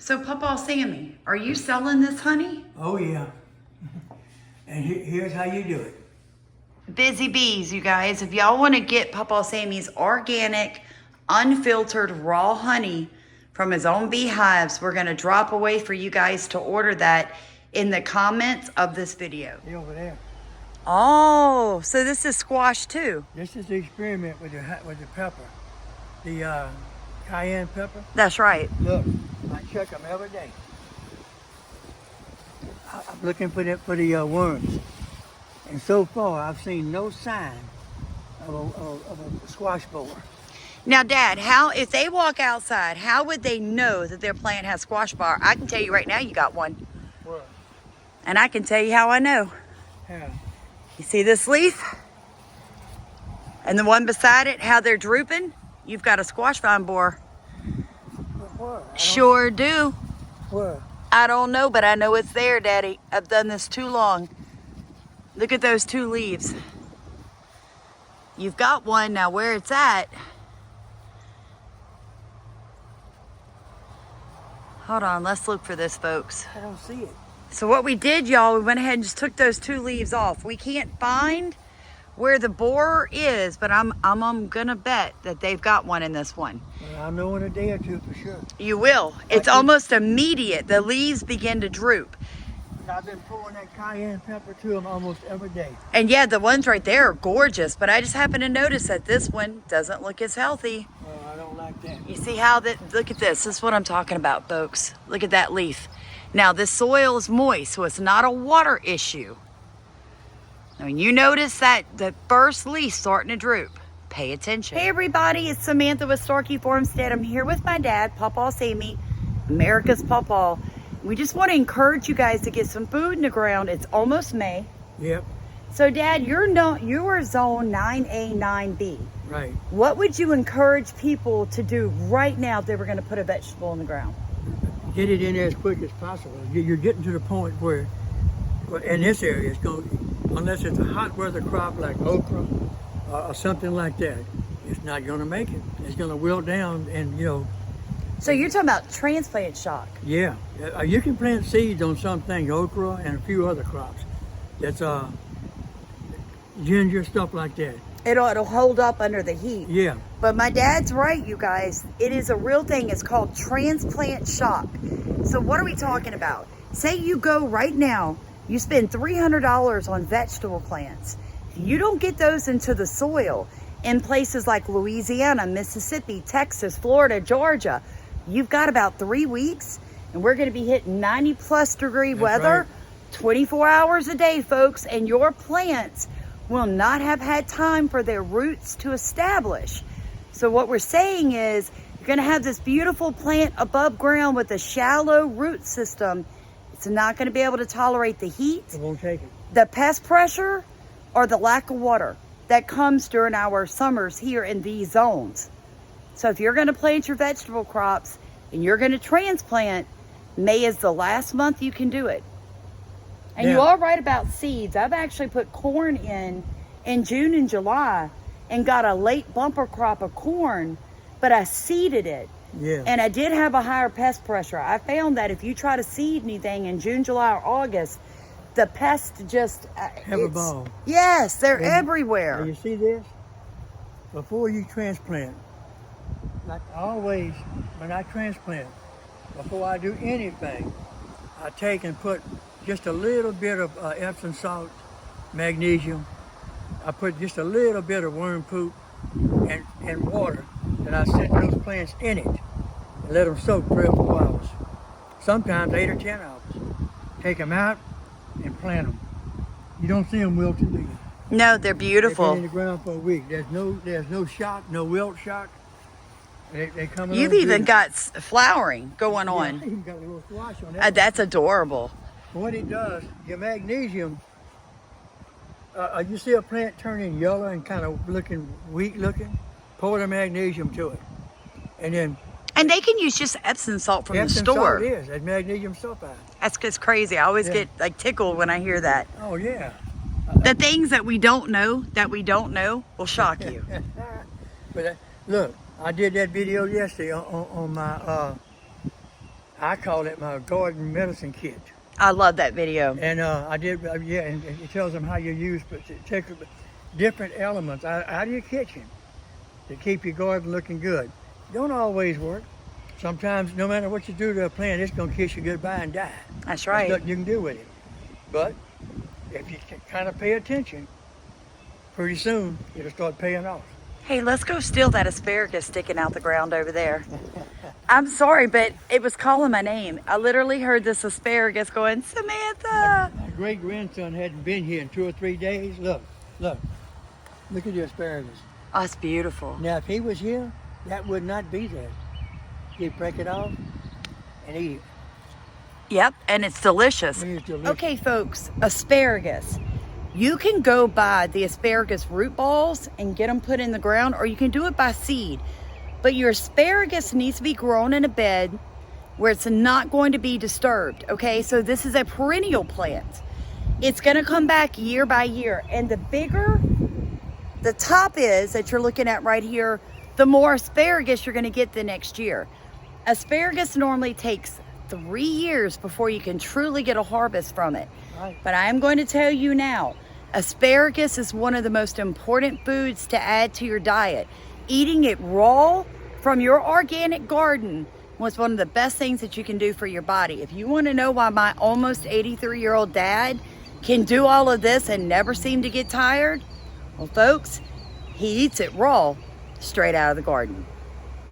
So, Pawpaw Sammy, are you selling this honey? Oh yeah. And here's how you do it. Busy bees, you guys. If y'all want to get Pawpaw Sammy's organic, unfiltered, raw honey from his own beehives, we're going to drop away for you guys to order that in the comments of this video. See over there. Oh, so this is squash too. This is the experiment with the pepper, the cayenne pepper. That's right. Look, I check them every day. I'm looking for the worms, and so far I've seen no sign of a squash borer. Now, Dad, how if they walk outside, how would they know that their plant has squash bar? I can tell you right now, you got one. What? And I can tell you how I know. How? You see this leaf? And the one beside it, how they're drooping? You've got a squash vine borer. Where? Sure do. Where? I don't know, but I know it's there, Daddy. I've done this too long. Look at those two leaves. You've got one. Now where it's at. Hold on, let's look for this, folks. I don't see it. So what we did, y'all, we went ahead and just took those two leaves off. We can't find where the borer is, but I'm gonna bet that they've got one in this one. Well, I'll know in a day or two for sure. You will. It's almost immediate. The leaves begin to droop. I've been pouring that cayenne pepper to them almost every day. And yeah, the ones right there are gorgeous, but I just happened to notice that this one doesn't look as healthy. Oh, I don't like that. You see how that, look at this. This is what I'm talking about, folks. Look at that leaf. Now, this soil is moist, so it's not a water issue. Now, when you notice that the first leaf starting to droop, pay attention. Hey, everybody, it's Samantha with Starkey Farmstead. I'm here with my dad, Pawpaw Sammy, America's Pawpaw. We just want to encourage you guys to get some food in the ground. It's almost May. Yep. So, Dad, you are zone 9A, 9B. Right. What would you encourage people to do right now if they were going to put a vegetable in the ground? Get it in there as quick as possible. You're getting to the point where in this area, it's going, unless it's a hot weather crop like okra or something like that, it's not going to make it. It's going to wilt down and, you know. So you're talking about transplant shock? Yeah. You can plant seeds on some things, okra and a few other crops. That's ginger, stuff like that. It'll hold up under the heat. Yeah. But my dad's right, you guys. It is a real thing. It's called transplant shock. So what are we talking about? Say you go right now, you spend $300 on vegetable plants. If you don't get those into the soil in places like Louisiana, Mississippi, Texas, Florida, Georgia, you've got about 3 weeks, and we're going to be hitting 90+ degree weather, right. 24 hours a day, folks, and your plants will not have had time for their roots to establish. So what we're saying is you're going to have this beautiful plant above ground with a shallow root system. It's not going to be able to tolerate the heat. It won't take it. The pest pressure or the lack of water that comes during our summers here in these zones. So if you're going to plant your vegetable crops and you're going to transplant, May is the last month you can do it. And you are right about seeds. I've actually put corn in June and July and got a late bumper crop of corn, but I seeded it. Yeah. And I did have a higher pest pressure. I found that if you try to seed anything in June, July, or August, the pests just... Have a ball. Yes, they're everywhere. You see this? Before you transplant, like always, when I transplant, before I do anything, I take and put just a little bit of Epsom salt, magnesium. I put just a little bit of worm poop and water, and I set those plants in it and let them soak 3 or 4 hours. Sometimes 8 or 10 hours. Take them out and plant them. You don't see them wilting, do you? No, they're beautiful. They've been in the ground for a week. There's no shock, no wilt shock. They come. You've even got flowering going on. Yeah, even got a little squash on that. That's adorable. What it does, your magnesium, you see a plant turning yellow and kind of looking weak looking, pour the magnesium to it. And they can use just Epsom salt from the Epsom store. salt is, that's magnesium sulfide. That's crazy. I always get like tickled when I hear that. Oh yeah. The things that we don't know will shock you. But look, I did that video yesterday on my I call it my garden medicine kit. I love that video. And I did, yeah, and it tells them how you use different elements out of your kitchen to keep your garden looking good. Don't always work. Sometimes, no matter what you do to a plant, it's going to kiss you goodbye and die. That's right. There's nothing you can do with it. But if you kind of pay attention, pretty soon it'll start paying off. Hey, let's go steal that asparagus sticking out the ground over there. I'm sorry, but it was calling my name. I literally heard this asparagus going, Samantha. My great grandson hadn't been here in 2 or 3 days. Look at the asparagus. Oh, it's beautiful. Now, if he was here, that would not be there. He'd break it off and eat it. Yep, and it's delicious. It's delicious. Okay, folks, asparagus. You can go buy the asparagus root balls and get them put in the ground, or you can do it by seed. But your asparagus needs to be grown in a bed where it's not going to be disturbed, okay? So this is a perennial plant. It's gonna come back year by year, and the bigger the top is that you're looking at right here, the more asparagus you're gonna get the next year. Asparagus normally takes 3 years before you can truly get a harvest from it. Right. But I am going to tell you now, asparagus is one of the most important foods to add to your diet. Eating it raw from your organic garden was one of the best things that you can do for your body. If you want to know why my almost 83-year-old dad can do all of this and never seem to get tired, well, folks, he eats it raw, straight out of the garden.